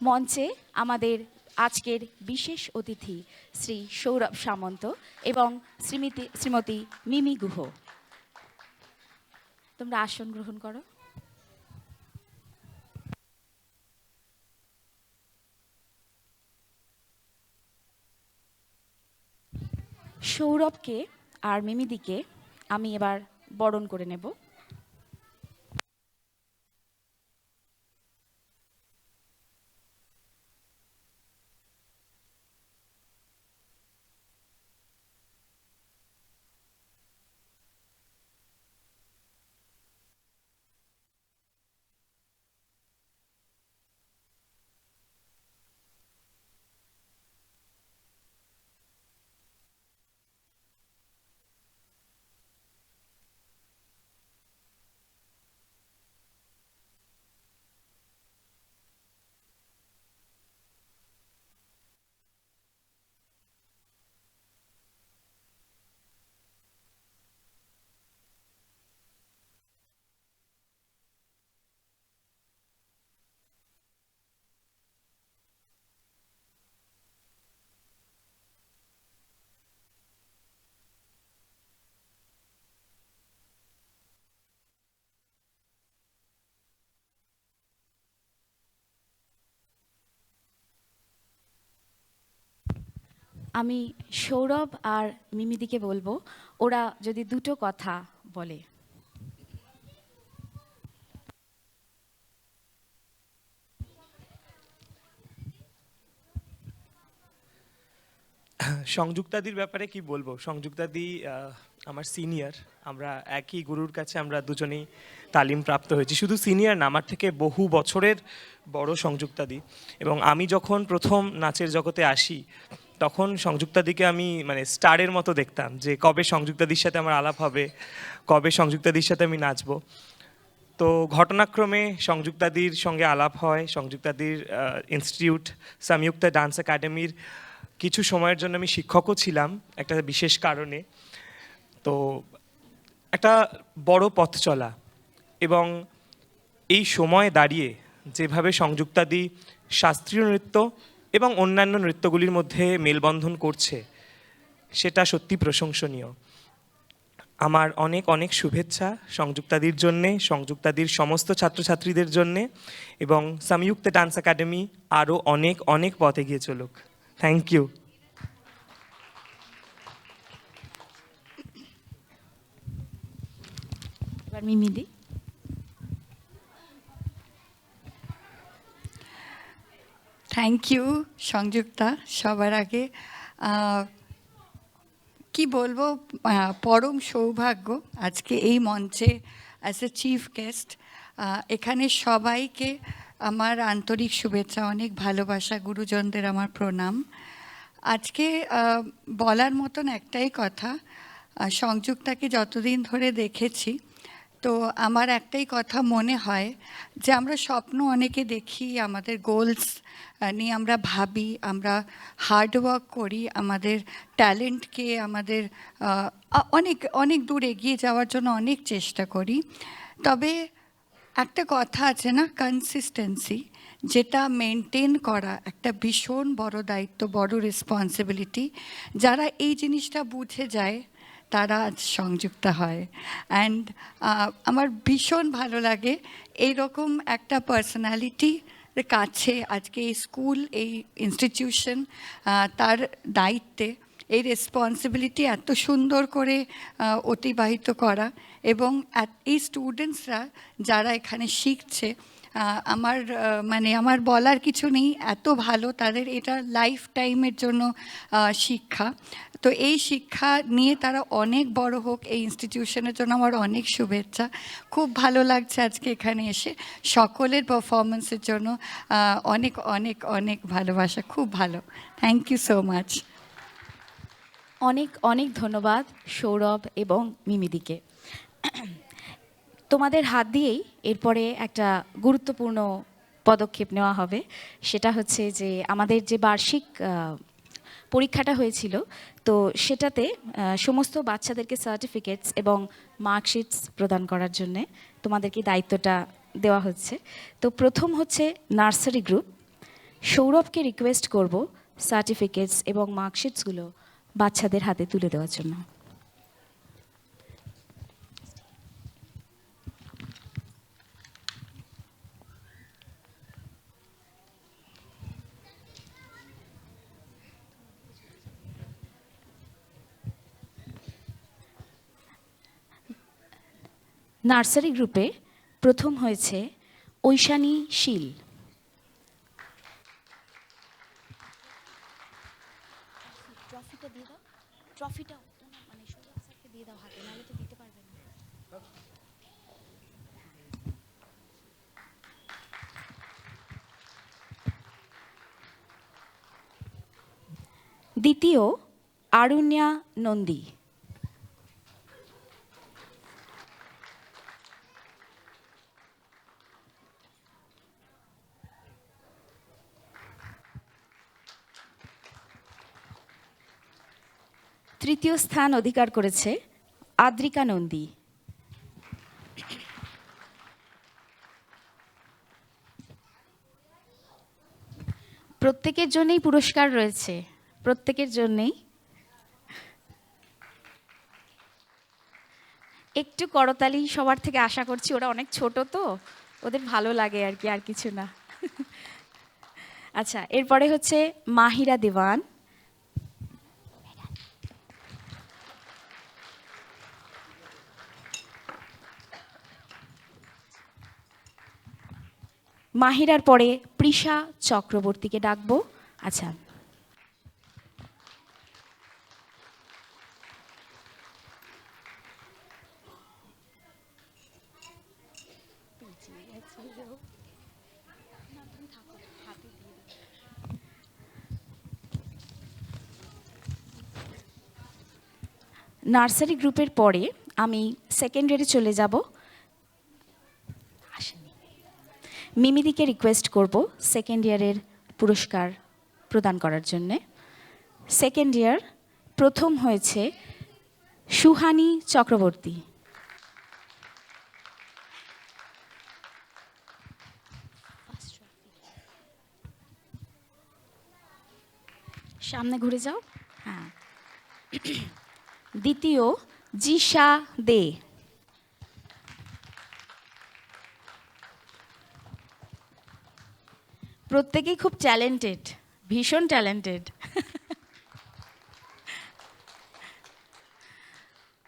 মঞ্চে আমাদের আজকের বিশেষ অতিথি শ্রী সৌরভ সামন্ত এবং শ্রীমতী মিমি গুহ। তোমরা আসন গ্রহণ করো। সৌরভকে আর মিমিদিকে আমি এবার বরণ করে নেব। আমি সৌরভ আর মিমিদিকে বলবো ওরা যদি দুটো কথা বলে। সংযুক্তাদির ব্যাপারে কি বলবো? সংযুক্তাদি আমার সিনিয়র, আমরা একই গুরুর কাছে আমরা দুজনেই তালিম প্রাপ্ত হয়েছি। শুধু সিনিয়র না, আমার থেকে বহু বছরের বড় সংযুক্তাদি। এবং আমি যখন প্রথম নাচের জগতে আসি তখন সংযুক্তাদিকে আমি মানে স্টারের মতো দেখতাম, যে কবে সংযুক্তাদির সাথে আমার আলাপ হবে, কবে সংযুক্তাদির সাথে আমি নাচবো। তো ঘটনাক্রমে সংযুক্তাদির সঙ্গে আলাপ হয়। সংযুক্তাদির ইনস্টিটিউট সংযুক্তা ডান্স একাডেমির কিছু সময়ের জন্য আমি শিক্ষকও ছিলাম একটা বিশেষ কারণে। তো একটা বড় পথ চলা, এবং এই সময়ে দাঁড়িয়ে যেভাবে সংযুক্তাদি শাস্ত্রীয় নৃত্য এবং অন্যান্য নৃত্যগুলির মধ্যে মেলবন্ধন করছে সেটা সত্যি প্রশংসনীয়। আমার অনেক অনেক শুভেচ্ছা সংযুক্তাদির জন্যে, সংযুক্তাদির সমস্ত ছাত্রছাত্রীদের জন্যে, এবং সংযুক্ত ডান্স একাডেমি আরও অনেক অনেক পথ এগিয়ে চলুক। Thank you. এবার মিমিদি। Thank you Sanjukta. সবার আগে কি বলবো, পরম সৌভাগ্য আজকে এই মঞ্চে অ্যাজ এ চিফ গেস্ট। এখানে সবাইকে আমার আন্তরিক শুভেচ্ছা, অনেক ভালোবাসা, গুরুজনদের আমার প্রণাম। আজকে বলার মতন একটাই কথা, সংযুক্তাকে যতদিন ধরে দেখেছি তো আমার একটাই কথা মনে হয় যে আমরা স্বপ্ন অনেকে দেখি, আমাদের গোলস নিয়ে আমরা ভাবি, আমরা হার্ডওয়ার্ক করি, আমাদের ট্যালেন্টকে আমাদের অনেক অনেক দূর এগিয়ে যাওয়ার জন্য অনেক চেষ্টা করি। তবে একটা কথা আছে না, কনসিস্টেন্সি, যেটা মেনটেন করা একটা ভীষণ বড় দায়িত্ব, বড় রেসপন্সিবিলিটি। যারা এই জিনিসটা বুঝে যায় তারা আজ সংযুক্ত হয়। অ্যান্ড আমার ভীষণ ভালো লাগে এইরকম একটা পার্সোনালিটি কাছে আজকে এই স্কুল, এই ইনস্টিটিউশন তার দায়িত্বে এই রেসপন্সিবিলিটি এত সুন্দর করে অতিবাহিত করা, এবং এই স্টুডেন্টসরা যারা এখানে শিখছে, আমার মানে আমার বলার কিছু নেই, এত ভালো তাদের, এটা লাইফ টাইমের জন্য শিক্ষা। তো এই শিক্ষা নিয়ে তারা অনেক বড় হোক, এই ইনস্টিটিউশনের জন্য আমার অনেক শুভেচ্ছা। খুব ভালো লাগছে আজকে এখানে এসে, সকলের পারফরমেন্সের জন্য অনেক অনেক অনেক ভালোবাসা, খুব ভালো। Thank you so much. অনেক অনেক ধন্যবাদ সৌরভ এবং মিমিদিকে। তোমাদের হাত দিয়েই এরপরে একটা গুরুত্বপূর্ণ পদক্ষেপ নেওয়া হবে। সেটা হচ্ছে যে আমাদের যে বার্ষিক পরীক্ষাটা হয়েছিল, তো সেটাতে সমস্ত বাচ্চাদেরকে সার্টিফিকেটস এবং মার্কশিটস প্রদান করার জন্যে তোমাদেরকে দায়িত্বটা দেওয়া হচ্ছে। তো প্রথম হচ্ছে নার্সারি গ্রুপ, সৌরভকে রিকোয়েস্ট করব সার্টিফিকেটস এবং মার্কশিটসগুলো বাচ্চাদের হাতে তুলে দেওয়ার জন্য। নার্সারি গ্রুপে প্রথম হয়েছে ঐশানী শীল। ট্রফিটা দিয়ে দাও, ট্রফিটা মানে সৌরভ স্যারকে দিয়ে দাও হাতে, নাহলে তো দিতে পারবে না। দ্বিতীয় আরুণ্যা নন্দী। তৃতীয় স্থান অধিকার করেছে আদ্রিকা নন্দী। প্রত্যেকের জন্যই পুরস্কার রয়েছে, প্রত্যেকের জন্যই। একটু করতালি সবার থেকে আশা করছি, ওরা অনেক ছোট তো, ওদের ভালো লাগে আর কি, আর কিছু না। আচ্ছা, এরপরে হচ্ছে মাহিরা দেওয়ান। মাহিরার পরে প্রিশা চক্রবর্তীকে ডাকবো। আচ্ছা, নার্সারি গ্রুপের পরে আমি সেকেন্ড ইয়ারে চলে যাব। মিমিদিকে রিকোয়েস্ট করব সেকেন্ড ইয়ারের পুরস্কার প্রদান করার জন্যে। সেকেন্ড ইয়ার প্রথম হয়েছে সুহানি চক্রবর্তী। সামনে ঘুরে যাও। হ্যাঁ। দ্বিতীয় জিশা দে। প্রত্যেকেই খুব ট্যালেন্টেড, ভীষণ ট্যালেন্টেড।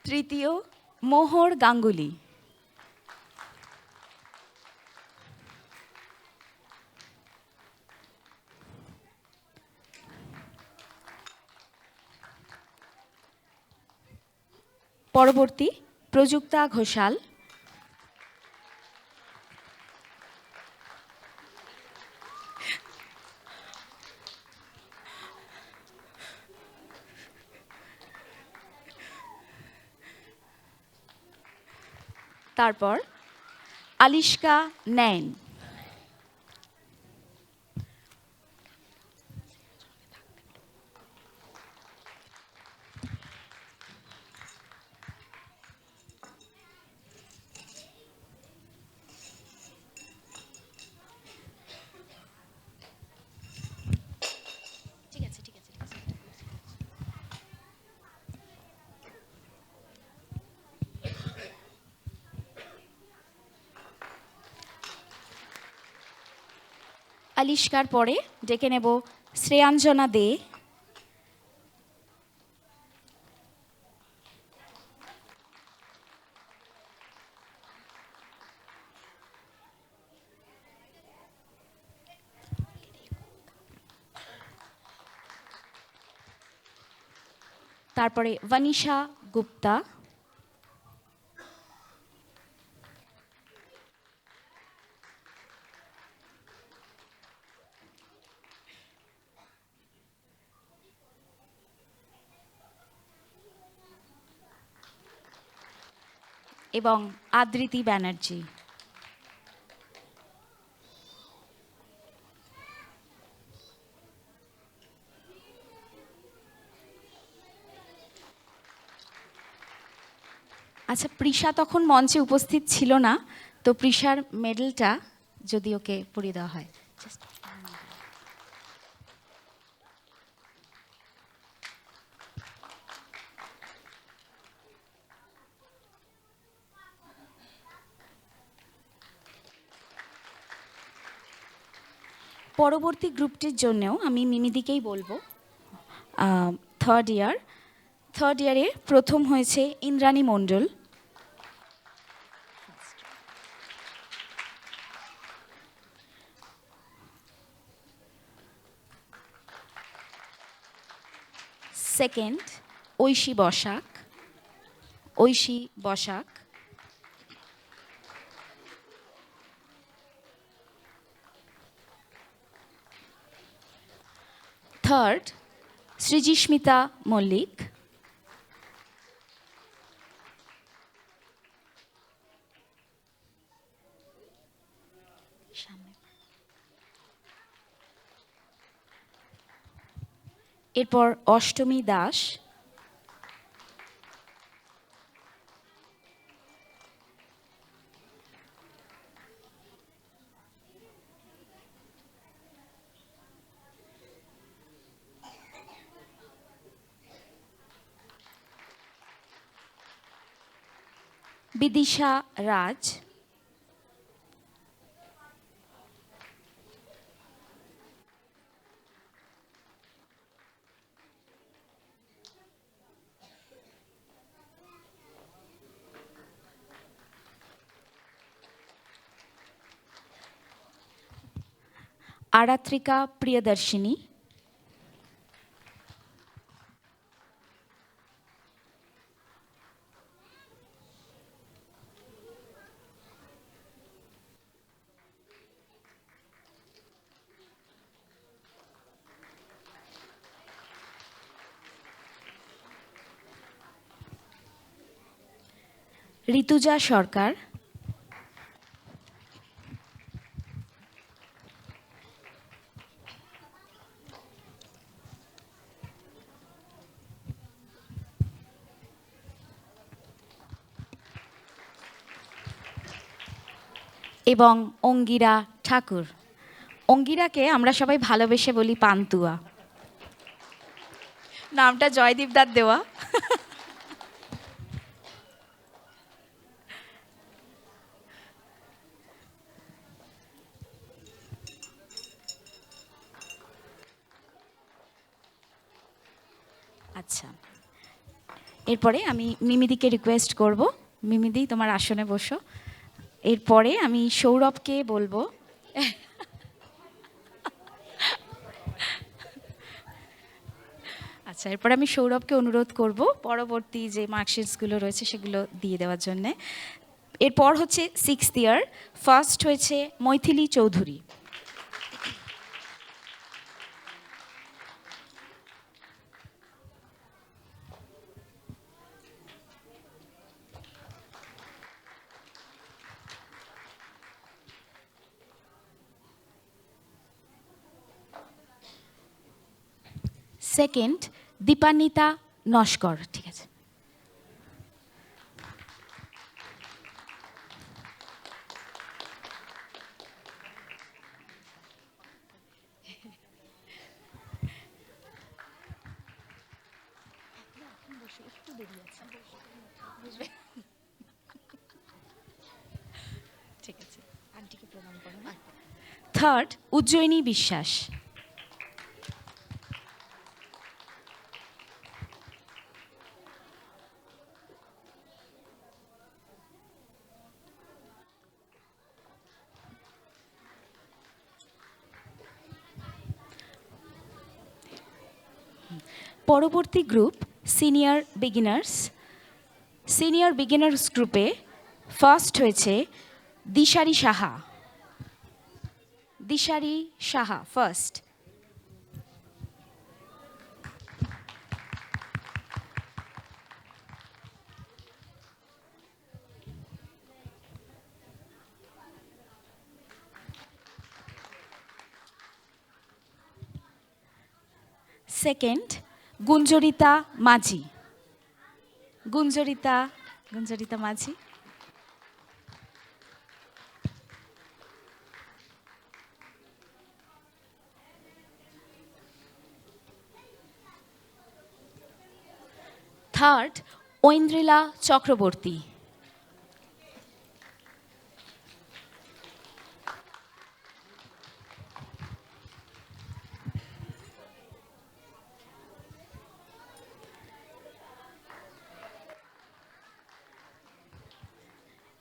তৃতীয় মোহর গাঙ্গুলি। পরবর্তী প্রযুক্তা ঘোষাল। তারপর আলিশকা নয়ন। আলিশকার পরে ডেকে নেব শ্রেয়াঞ্জনা দে। তারপরে ভানিশা গুপ্তা। এবং আদৃতি ব্যানার্জি। আচ্ছা, প্রিশা তখন মঞ্চে উপস্থিত ছিল না, তো প্রিশার মেডেলটা যদি ওকে পরিয়ে দেওয়া হয়। পরবর্তী গ্রুপটির জন্যও আমি মিমিদিকেই বলবো। থার্ড ইয়ারে প্রথম হয়েছে ইন্দ্রাণী মণ্ডল। সেকেন্ড ঐশী বসাক। থার্ড সৃজিস্মিতা মল্লিক। এরপর অষ্টমী দাস। বিদিশা রাজ। আরাত্রিকা প্রিয়দর্শিনী। ঋতুজা সরকার। এবং অঙ্গিরা ঠাকুর। অঙ্গিরাকে আমরা সবাই ভালোবেসে বলি পান্তুয়া। নামটা জয়দীপ দার দেওয়া। আচ্ছা, এরপরে আমি মিমিদিকে রিকোয়েস্ট করব, মিমিদি তোমার আসনে বসো। এরপরে আমি সৌরভকে বলবো। আচ্ছা, এরপরে আমি সৌরভকে অনুরোধ করব পরবর্তী যে মার্কশিটসগুলো রয়েছে সেগুলো দিয়ে দেওয়ার জন্যে। এরপর হচ্ছে 6th ইয়ার, ফার্স্ট হয়েছে মৈথিলী চৌধুরী। সেকেন্ড দীপান্বিতা নস্কর। ঠিক আছে। ঠিক আছে, আন্টিকে প্রণাম করো। থার্ড উজ্জয়িনী বিশ্বাস। পরবর্তী গ্রুপ সিনিয়র বিগিনার্স গ্রুপে ফার্স্ট হয়েছে দিশারি সাহা ফার্স্ট। সেকেন্ড গুঞ্জরিতা মাঝি। থার্ড ঐন্দ্রিলা চক্রবর্তী।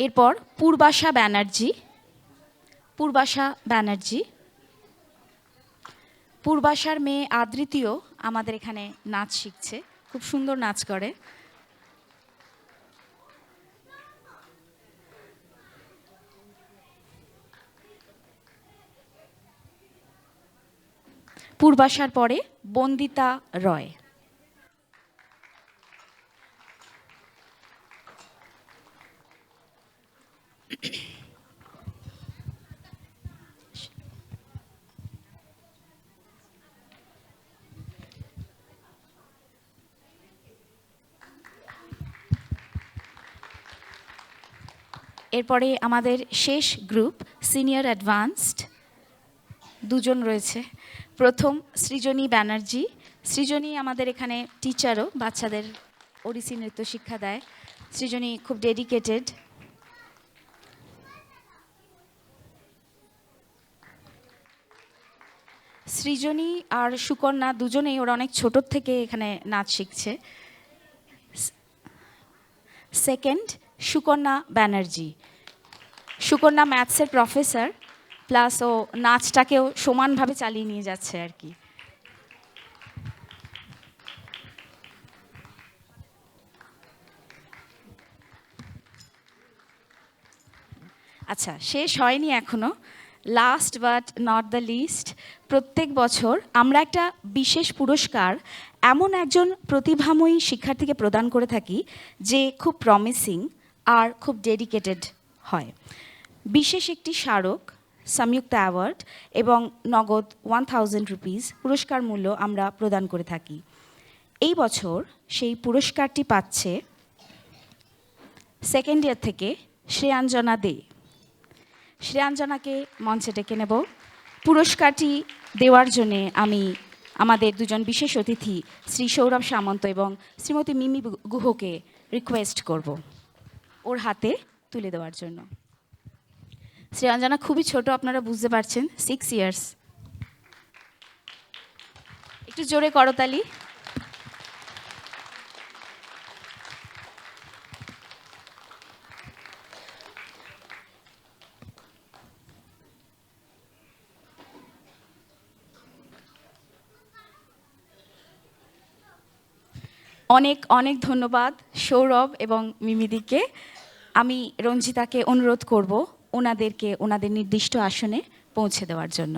এরপর পূর্বাশা ব্যানার্জি। পূর্বাশা ব্যানার্জি। পূর্বাশার মেয়ে আদৃতিও আমাদের এখানে নাচ শিখছে, খুব সুন্দর নাচ করে। পূর্বাশার পরে বন্দিতা রয়। এরপরে আমাদের শেষ গ্রুপ সিনিয়র অ্যাডভান্সড দুজন রয়েছে। প্রথম সৃজনী ব্যানার্জি। সৃজনী আমাদের এখানে টিচারও, বাচ্চাদের ওড়িশি নৃত্য শিক্ষা দেয়। সৃজনী খুব ডেডিকেটেড। সৃজনী আর সুকন্যা দুজনেই ওরা অনেক ছোটোর থেকে এখানে নাচ শিখছে। সেকেন্ড সুকন্যা ব্যানার্জি। সুকন্যা ম্যাথসের প্রফেসর, প্লাস ও নাচটাকেও সমানভাবে চালিয়ে নিয়ে যাচ্ছে আর কি। আচ্ছা, শেষ হয়নি এখনো। Last but not the least, প্রত্যেক বছর আমরা একটা বিশেষ পুরস্কার এমন একজন প্রতিভাময়ী শিক্ষার্থীকে প্রদান করে থাকি যে খুব প্রমিসিং আর খুব ডেডিকেটেড হয়। বিশেষ একটি স্মারক, সংযুক্তা অ্যাওয়ার্ড এবং নগদ 1000 রুপিস পুরস্কার মূল্য আমরা প্রদান করে থাকি। এই বছর সেই পুরস্কারটি পাচ্ছে সেকেন্ড ইয়ার থেকে শ্রেয়াঞ্জনা দে। শ্রেয়াঞ্জনাকে মঞ্চে ডেকে নেব। পুরস্কারটি দেওয়ার জন্যে আমি আমাদের দুজন বিশেষ অতিথি শ্রী সৌরভ সামন্ত এবং শ্রীমতী মিমি গুহকে রিকোয়েস্ট করব ওর হাতে তুলে দেওয়ার জন্য। শ্রেয়াঞ্জনা খুবই ছোট, আপনারা বুঝতে পারছেন, 6 ইয়ার্স। একটু জোরে করতালি। অনেক অনেক ধন্যবাদ সৌরভ এবং মিমিদিকে। আমি রঞ্জিতাকে অনুরোধ করব ওনাদেরকে ওনাদের নির্দিষ্ট আসনে পৌঁছে দেওয়ার জন্য।